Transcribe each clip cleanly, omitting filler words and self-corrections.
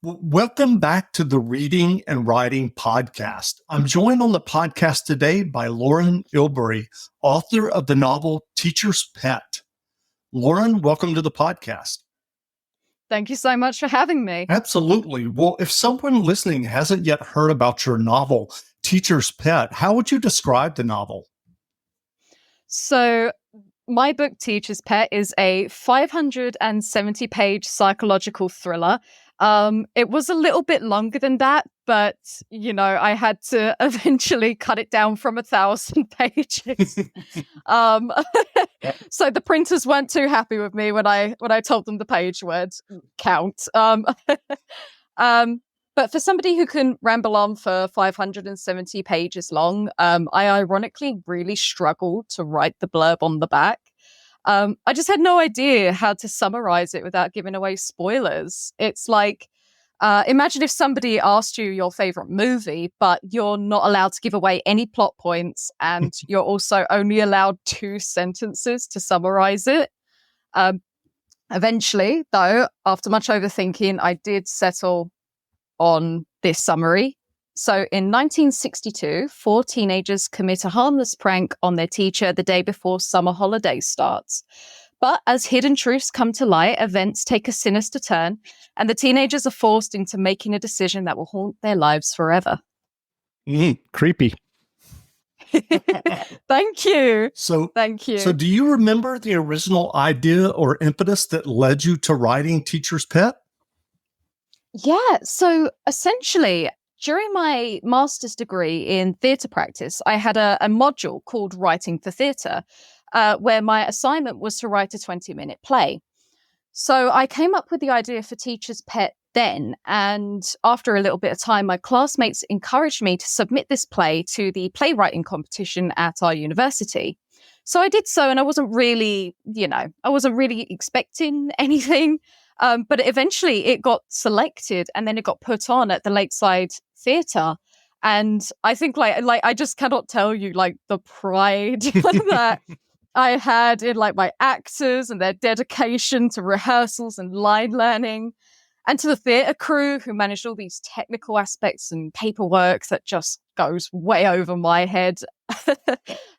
Welcome back to the Reading and Writing Podcast. I'm joined on the podcast today by Lauren Ilbury, author of the novel Teacher's Pet. Lauren, welcome to the podcast. Thank you so much for having me. Absolutely. Well, if someone listening hasn't yet heard about your novel, Teacher's Pet, how would you describe the novel? So, my book, Teacher's Pet, is a 570-page psychological thriller. It was a little bit longer than that, but, I had to eventually cut it down from 1,000 pages. So the printers weren't too happy with me when I told them the page word count. But for somebody who can ramble on for 570 pages long, I ironically really struggled to write the blurb on the back. I just had no idea how to summarize it without giving away spoilers. It's like, imagine if somebody asked you your favorite movie, but you're not allowed to give away any plot points, and you're also only allowed 2 sentences to summarize it. Eventually, though, after much overthinking, I did settle on this summary. So in 1962, 4 teenagers commit a harmless prank on their teacher the day before summer holiday starts. But as hidden truths come to light, events take a sinister turn, and the teenagers are forced into making a decision that will haunt their lives forever. Creepy. Thank you. Thank you. So do you remember the original idea or impetus that led you to writing Teacher's Pet? Yeah, so essentially, during my master's degree in theatre practice, I had a module called Writing for Theatre, where my assignment was to write a 20-minute play. So I came up with the idea for Teacher's Pet then, and after a little bit of time, my classmates encouraged me to submit this play to the playwriting competition at our university. So I did so, and I wasn't really expecting anything. But eventually it got selected, and then it got put on at the Lakeside Theatre. And I think like I just cannot tell you like the pride that I had in like my actors and their dedication to rehearsals and line learning, and to the theatre crew who managed all these technical aspects and paperwork that just goes way over my head.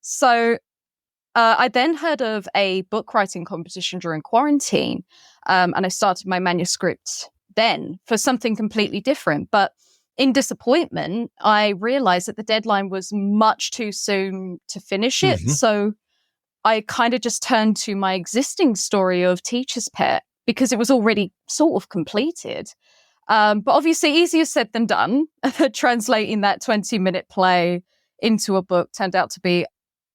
So I then heard of a book writing competition during quarantine, and I started my manuscript then for something completely different. But in disappointment, I realized that the deadline was much too soon to finish it. Mm-hmm. So I kind of just turned to my existing story of Teacher's Pet because it was already sort of completed. But obviously easier said than done. Translating that 20-minute play into a book turned out to be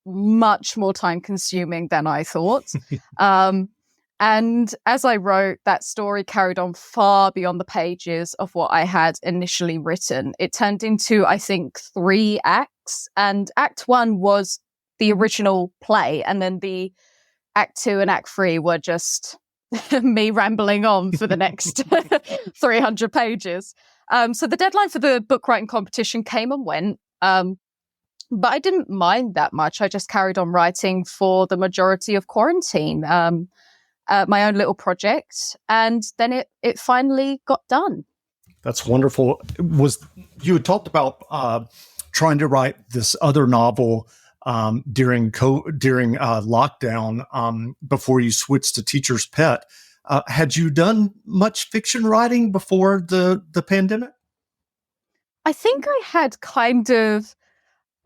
much more time consuming than I thought. And as I wrote, that story carried on far beyond the pages of what I had initially written. It turned into, I think, 3 acts, and Act 1 was the original play, and then the Act 2 and Act 3 were just me rambling on for the next 300 pages. So the deadline for the book writing competition came and went. But I didn't mind that much. I just carried on writing for the majority of quarantine, my own little project, and then it finally got done. That's wonderful. You had talked about trying to write this other novel during lockdown before you switched to Teacher's Pet. Had you done much fiction writing before the pandemic? I think I had kind of.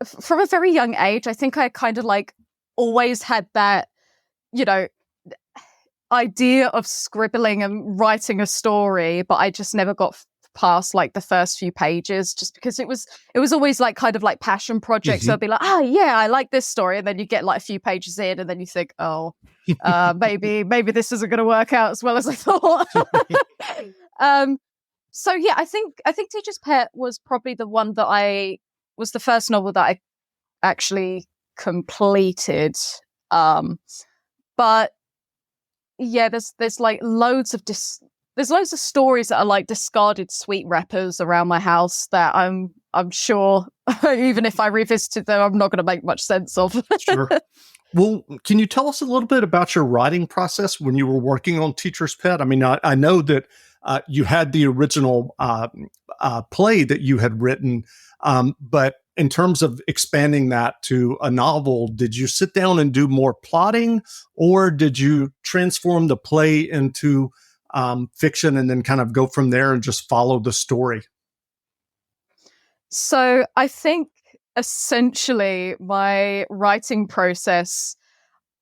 From a very young age, I think I kind of like always had that, idea of scribbling and writing a story, but I just never got past like the first few pages, just because it was always like kind of like passion projects. Mm-hmm. So I'd be like, yeah, I like this story, and then you get like a few pages in, and then you think, maybe this isn't going to work out as well as I thought. So yeah, I think Teacher's Pet was probably the one that was the first novel that I actually completed. But yeah, there's like loads of stories that are like discarded sweet wrappers around my house that I'm sure even if I revisited them, I'm not going to make much sense of. Sure. Well, can you tell us a little bit about your writing process when you were working on Teacher's Pet? I mean, I know that you had the original play that you had written, but in terms of expanding that to a novel, did you sit down and do more plotting, or did you transform the play into fiction and then kind of go from there and just follow the story? So I think essentially my writing process,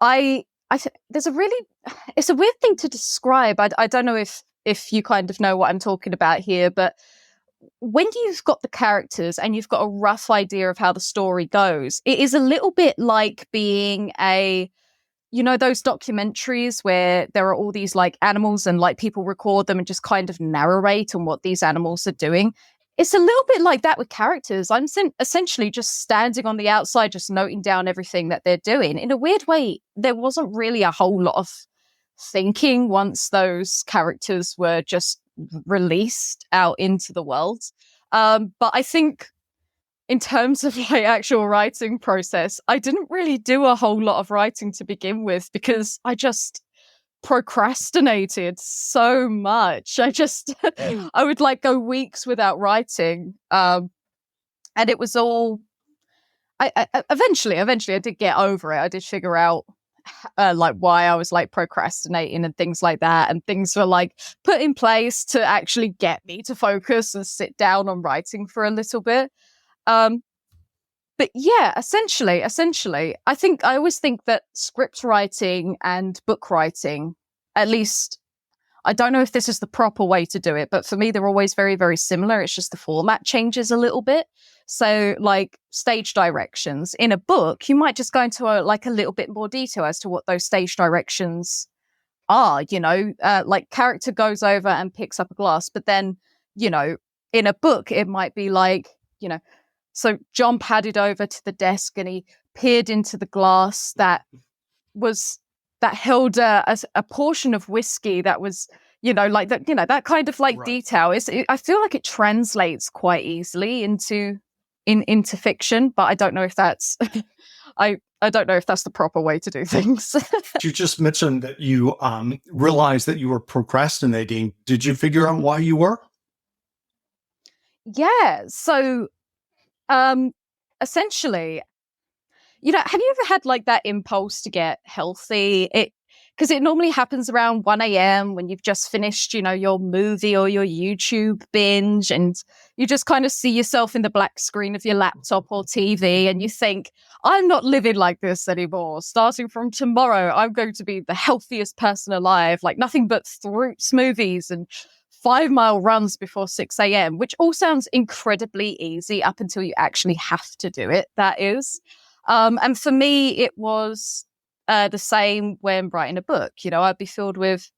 there's a really, it's a weird thing to describe. I don't know if you kind of know what I'm talking about here, but when you've got the characters and you've got a rough idea of how the story goes, it is a little bit like being those documentaries where there are all these like animals and like people record them and just kind of narrate on what these animals are doing. It's a little bit like that with characters. I'm essentially just standing on the outside, just noting down everything that they're doing. In a weird way, there wasn't really a whole lot of thinking once those characters were just released out into the world. But I think in terms of my actual writing process, I didn't really do a whole lot of writing to begin with because I just procrastinated so much. I would like go weeks without writing. And it was all, I eventually I did get over it. I did figure out like why I was like procrastinating and things like that. And things were like put in place to actually get me to focus and sit down on writing for a little bit. But yeah, essentially, I always think that script writing and book writing, at least, I don't know if this is the proper way to do it, but for me, they're always very, very similar. It's just the format changes a little bit. So like stage directions in a book, you might just go into a little bit more detail as to what those stage directions are, like character goes over and picks up a glass, but then, in a book, it might be like, so John padded over to the desk and he peered into the glass that held a portion of whiskey that was, that kind of like Right. detail. I feel like it translates quite easily into fiction, but I don't know if that's I don't know if that's the proper way to do things. You just mentioned that you realized that you were procrastinating. Did you figure out why you were? Yeah. So essentially, have you ever had like that impulse to get healthy? Because it normally happens around 1 a.m. when you've just finished, your movie or your YouTube binge, and you just kind of see yourself in the black screen of your laptop or TV, and you think, I'm not living like this anymore. Starting from tomorrow, I'm going to be the healthiest person alive, like nothing but fruit smoothies and 5-mile runs before 6 a.m., which all sounds incredibly easy up until you actually have to do it, that is. And for me, it was the same when writing a book. I'd be filled with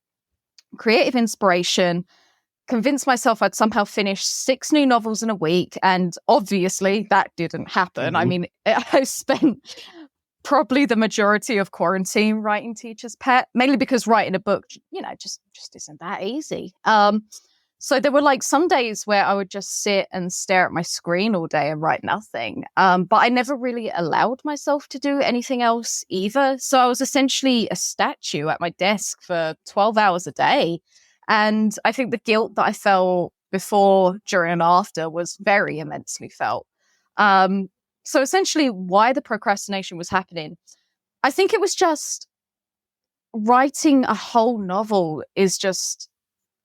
creative inspiration, convince myself I'd somehow finish 6 new novels in a week. And obviously that didn't happen. I mean, I spent probably the majority of quarantine writing Teacher's Pet, mainly because writing a book, just isn't that easy. So there were like some days where I would just sit and stare at my screen all day and write nothing. But I never really allowed myself to do anything else either. So I was essentially a statue at my desk for 12 hours a day. And I think the guilt that I felt before, during, and after was very immensely felt. So essentially why the procrastination was happening, I think it was just writing a whole novel is just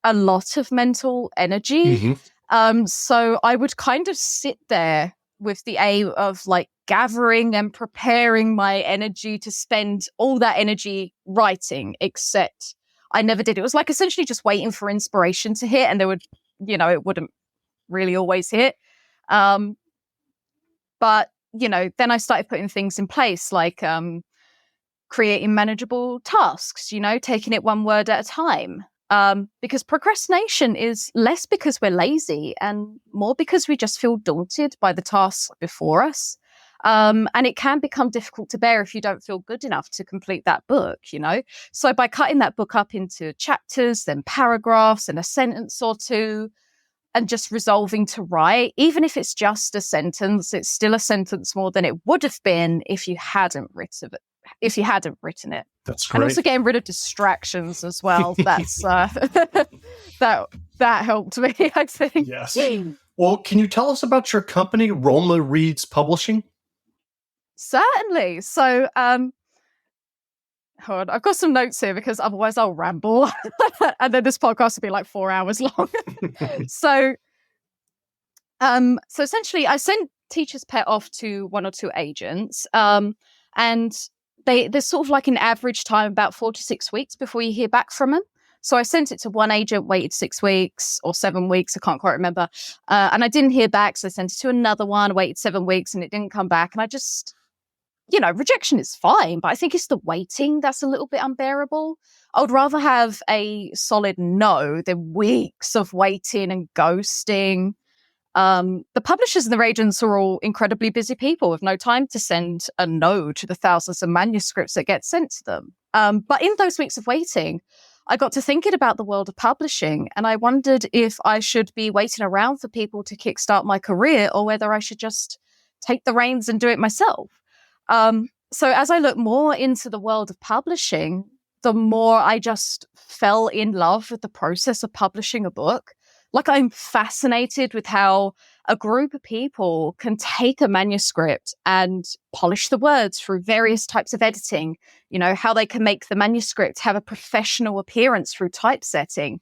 a lot of mental energy. So I would kind of sit there with the aim of like gathering and preparing my energy to spend all that energy writing, except I never did. It was like essentially just waiting for inspiration to hit, and there would, it wouldn't really always hit. But, then I started putting things in place like creating manageable tasks, taking it one word at a time. Because procrastination is less because we're lazy and more because we just feel daunted by the tasks before us. And it can become difficult to bear if you don't feel good enough to complete that book, So by cutting that book up into chapters, then paragraphs and a sentence or two, and just resolving to write, even if it's just a sentence, it's still a sentence more than it would have been if you hadn't if you hadn't written it. That's great. And also getting rid of distractions as well. That's that helped me, I think. Yes. Well, can you tell us about your company, Roma Reads Publishing? Certainly. So, hold on, I've got some notes here because otherwise I'll ramble, and then this podcast will be like 4 hours long. So essentially, I sent Teacher's Pet off to 1 or 2 agents, and there's sort of like an average time about 4 to 6 weeks before you hear back from them. So I sent it to one agent, waited 6 weeks or 7 weeks, I can't quite remember, and I didn't hear back, so I sent it to another one, waited 7 weeks, and it didn't come back, and I just, rejection is fine, but I think it's the waiting that's a little bit unbearable. I would rather have a solid no than weeks of waiting and ghosting. The publishers and the agents are all incredibly busy people with no time to send a no to the thousands of manuscripts that get sent to them. But in those weeks of waiting, I got to thinking about the world of publishing, and I wondered if I should be waiting around for people to kickstart my career or whether I should just take the reins and do it myself. So as I look more into the world of publishing, the more I just fell in love with the process of publishing a book. Like, I'm fascinated with how a group of people can take a manuscript and polish the words through various types of editing, how they can make the manuscript have a professional appearance through typesetting,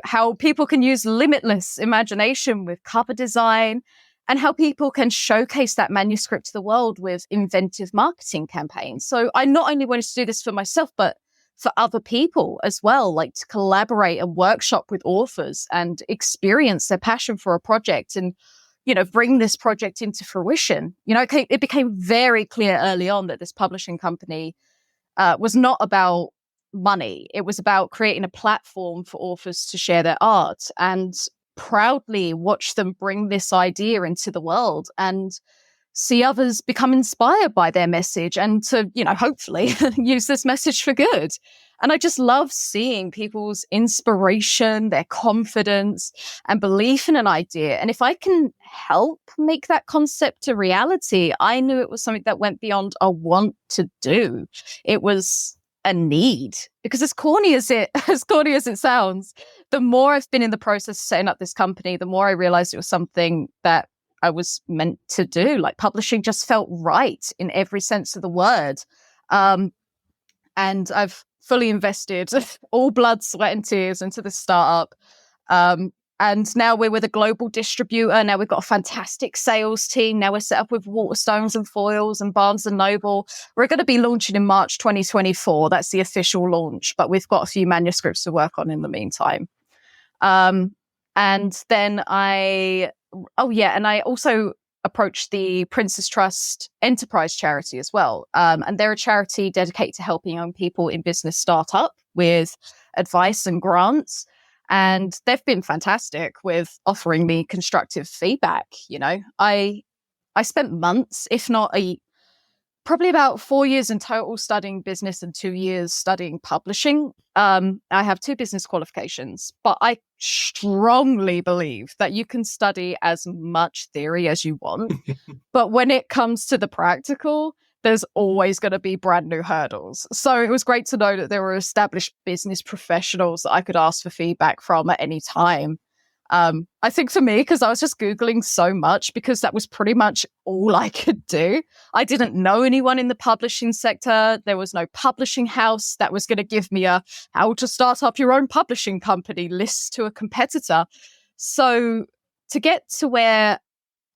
how people can use limitless imagination with cover design, and how people can showcase that manuscript to the world with inventive marketing campaigns. So I not only wanted to do this for myself, but for other people as well, like to collaborate and workshop with authors and experience their passion for a project and, bring this project into fruition. It became very clear early on that this publishing company was not about money. It was about creating a platform for authors to share their art, and proudly watch them bring this idea into the world and see others become inspired by their message and to, hopefully use this message for good. And I just love seeing people's inspiration, their confidence and belief in an idea. And if I can help make that concept a reality, I knew it was something that went beyond a want to do. It was a need, because as corny as it sounds, the more I've been in the process of setting up this company, the more I realized it was something that I was meant to do. Like, publishing just felt right in every sense of the word. And I've fully invested all blood, sweat and tears into the startup. And now we're with a global distributor. Now we've got a fantastic sales team. Now we're set up with Waterstones and Foils and Barnes and Noble. We're going to be launching in March 2024. That's the official launch, but we've got a few manuscripts to work on in the meantime. And then I also approached the Prince's Trust Enterprise charity as well. And they're a charity dedicated to helping young people in business start up with advice and grants. And they've been fantastic with offering me constructive feedback. I spent months, if not probably about 4 years in total studying business and 2 years studying publishing. I have 2 business qualifications, but I strongly believe that you can study as much theory as you want. But when it comes to the practical, there's always going to be brand new hurdles. So it was great to know that there were established business professionals that I could ask for feedback from at any time. I think for me, because I was just Googling so much, because that was pretty much all I could do. I didn't know anyone in the publishing sector. There was no publishing house that was going to give me a how to start up your own publishing company list to a competitor. So to get to where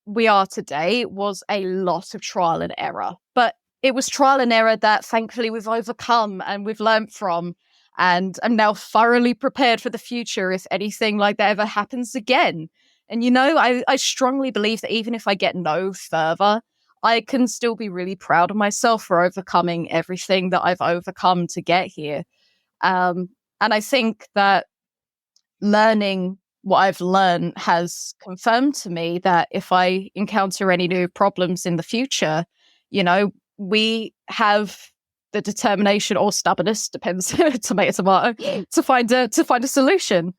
we are today was a lot of trial and error. But it was trial and error that thankfully we've overcome and we've learned from. And I'm now thoroughly prepared for the future if anything like that ever happens again. And, I strongly believe that even if I get no further, I can still be really proud of myself for overcoming everything that I've overcome to get here. And I think that learning what I've learned has confirmed to me that if I encounter any new problems in the future, we have the determination or stubbornness, depends, tomato, to find a solution,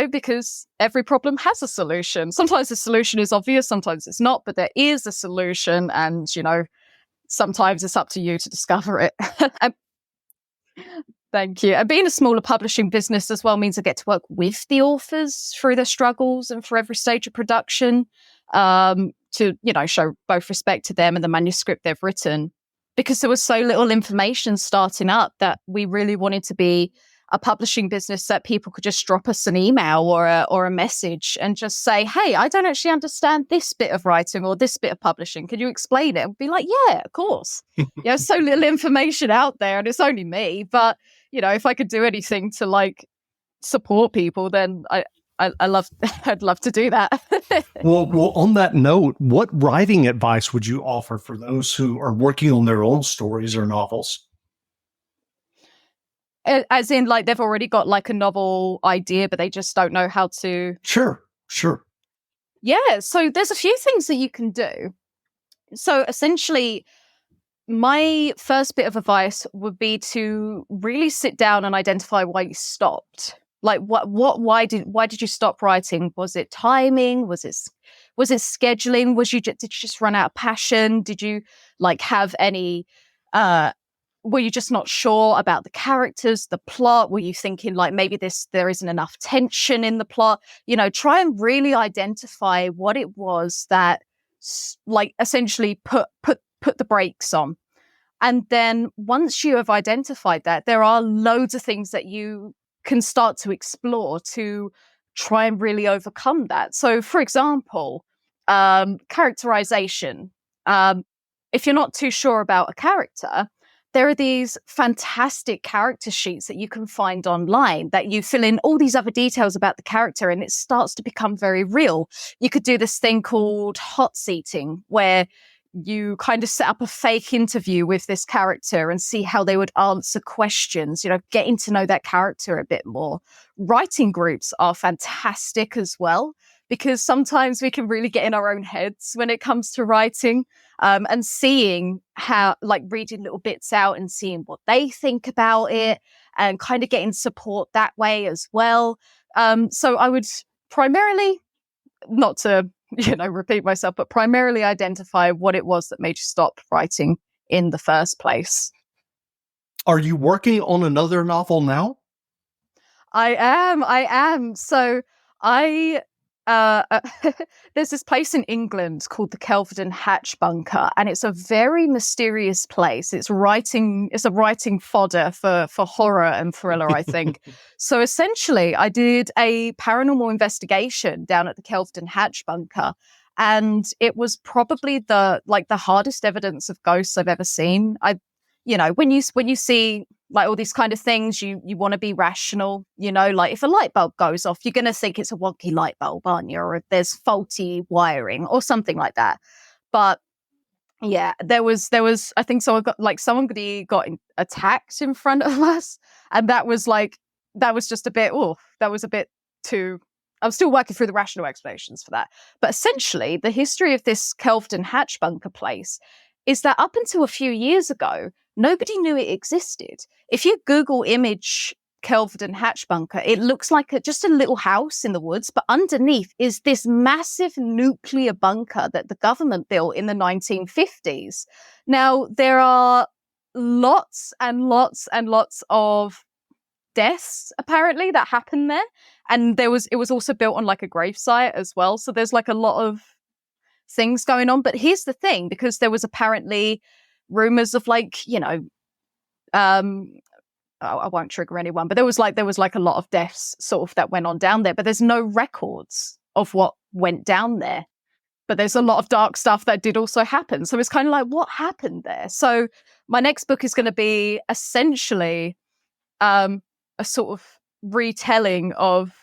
because every problem has a solution. Sometimes the solution is obvious, sometimes it's not, but there is a solution. And, sometimes it's up to you to discover it. Thank you. And being a smaller publishing business as well means I get to work with the authors through their struggles and for every stage of production, to, show both respect to them and the manuscript they've written. Because there was so little information starting up that we really wanted to be a publishing business that people could just drop us an email or a message and just say, hey, I don't actually understand this bit of writing or this bit of publishing. Can you explain it? And be like, yeah, of course. So little information out there and it's only me. But, if I could do anything to like support people, then I'd love to do that. Well, on that note, what writing advice would you offer for those who are working on their own stories or novels? As in, like, they've already got like a novel idea, but they just don't know how to. Sure. Yeah. So there's a few things that you can do. So essentially, my first bit of advice would be to really sit down and identify why you stopped. Like, why did you stop writing? Was it timing? Was it scheduling? Did you just run out of passion? Did you like have any, were you just not sure about the characters, the plot? Were you thinking like maybe there isn't enough tension in the plot? Try and really identify what it was that like essentially put the brakes on. And then once you have identified that, there are loads of things that you can start to explore to try and really overcome that. So, for example, characterization. If you're not too sure about a character, there are these fantastic character sheets that you can find online that you fill in all these other details about the character and it starts to become very real. You could do this thing called hot seating, where you kind of set up a fake interview with this character and see how they would answer questions, getting to know that character a bit more. Writing groups are fantastic as well, because sometimes we can really get in our own heads when it comes to writing, and seeing how, like, reading little bits out and seeing what they think about it and kind of getting support that way as well. So I would primarily, not to repeat myself, but primarily identify what it was that made you stop writing in the first place. Are you working on another novel now? I am. So there's this place in England called the Kelvedon Hatch Bunker, and it's a very mysterious place. It's a writing fodder for horror and thriller, I think. So essentially, I did a paranormal investigation down at the Kelvedon Hatch Bunker, and it was probably the hardest evidence of ghosts I've ever seen. When you see like all these kind of things, you want to be rational, like if a light bulb goes off, you're going to think it's a wonky light bulb, aren't you? Or if there's faulty wiring or something like that. But yeah, there was, I think somebody got attacked in front of us. And that was just a bit, that was a bit too, I'm still working through the rational explanations for that. But essentially, the history of this Kelvedon Hatch Bunker place is that up until a few years ago, nobody knew it existed. If you Google image Kelvedon Hatch Bunker, it looks like just a little house in the woods, but underneath is this massive nuclear bunker that the government built in the 1950s. Now, there are lots and lots and lots of deaths, apparently, that happened there. And it was also built on like a gravesite as well. So there's like a lot of things going on. But here's the thing, because there was apparently rumors of like, I won't trigger anyone, but there was like a lot of deaths sort of that went on down there, but there's no records of what went down there. But there's a lot of dark stuff that did also happen. So it's kind of like, what happened there? So my next book is going to be essentially a sort of retelling of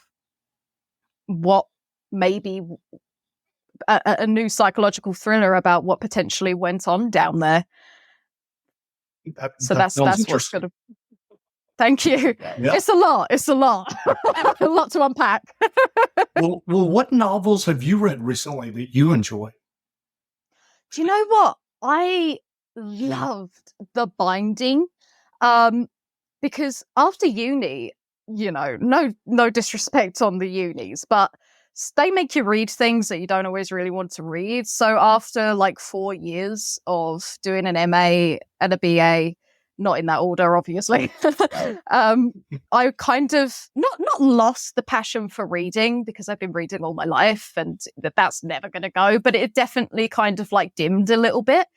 what maybe a new psychological thriller about what potentially went on down there. That's what's going to. Thank you. Yeah. It's a lot. A lot to unpack. well, what novels have you read recently that you enjoy? Do you know what? I loved The Binding, because after uni, no disrespect on the unis, but they make you read things that you don't always really want to read. So after like 4 years of doing an MA and a BA, not in that order, obviously, I kind of not lost the passion for reading, because I've been reading all my life and that's never going to go, but it definitely kind of like dimmed a little bit.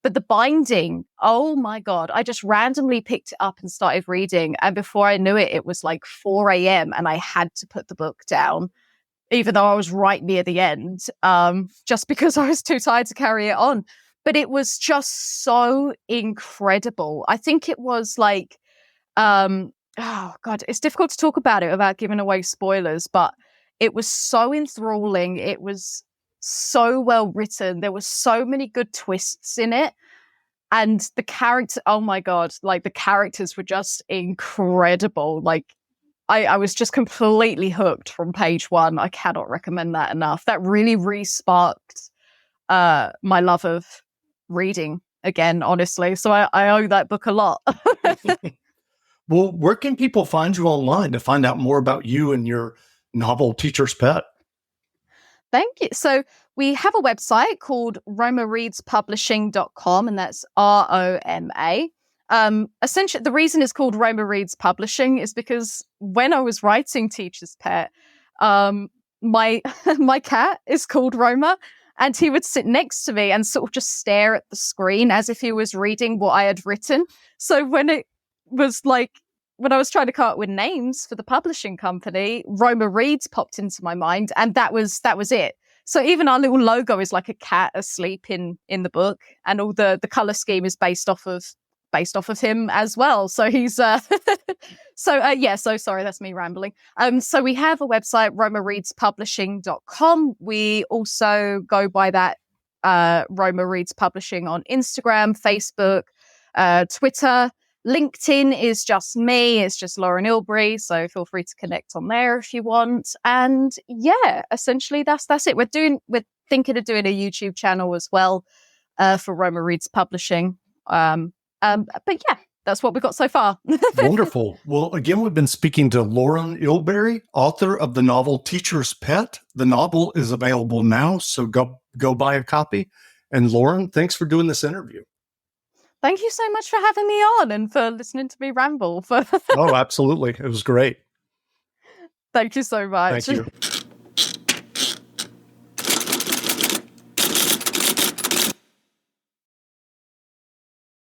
But the binding, oh my God, I just randomly picked it up and started reading. And before I knew it, it was like 4 a.m. and I had to put the book down, even though I was right near the end, just because I was too tired to carry it on. But it was just so incredible. I think it was like, oh God, it's difficult to talk about it without giving away spoilers, but it was so enthralling. It was so well written. There were so many good twists in it. And the character, oh my God, like the characters were just incredible. Like I was just completely hooked from page one. I cannot recommend that enough. That really re-sparked my love of reading again, honestly. So I owe that book a lot. Well, where can people find you online to find out more about you and your novel Teacher's Pet? Thank you. So we have a website called romareadspublishing.com, and that's ROMA. Essentially, the reason it's called Roma Reads Publishing is because when I was writing Teacher's Pet, my cat is called Roma, and he would sit next to me and sort of just stare at the screen as if he was reading what I had written. So when I was trying to come up with names for the publishing company, Roma Reads popped into my mind, and that was it. So even our little logo is like a cat asleep in the book, and all the color scheme is based off of him as well. So he's so sorry, that's me rambling. So we have a website, romareadspublishing.com. We also go by that Roma Reads Publishing on Instagram, Facebook, Twitter. LinkedIn is just me. It's just Lauren Ilbury. So feel free to connect on there if you want. And yeah, essentially that's it. We're thinking of doing a YouTube channel as well for Roma Reads Publishing. But yeah, that's what we've got so far. Wonderful. Well, again, we've been speaking to Lauren Ilbury, author of the novel Teacher's Pet. The novel is available now, so go buy a copy. And Lauren, thanks for doing this interview. Thank you so much for having me on and for listening to me ramble. Oh, absolutely. It was great. Thank you so much. Thank you.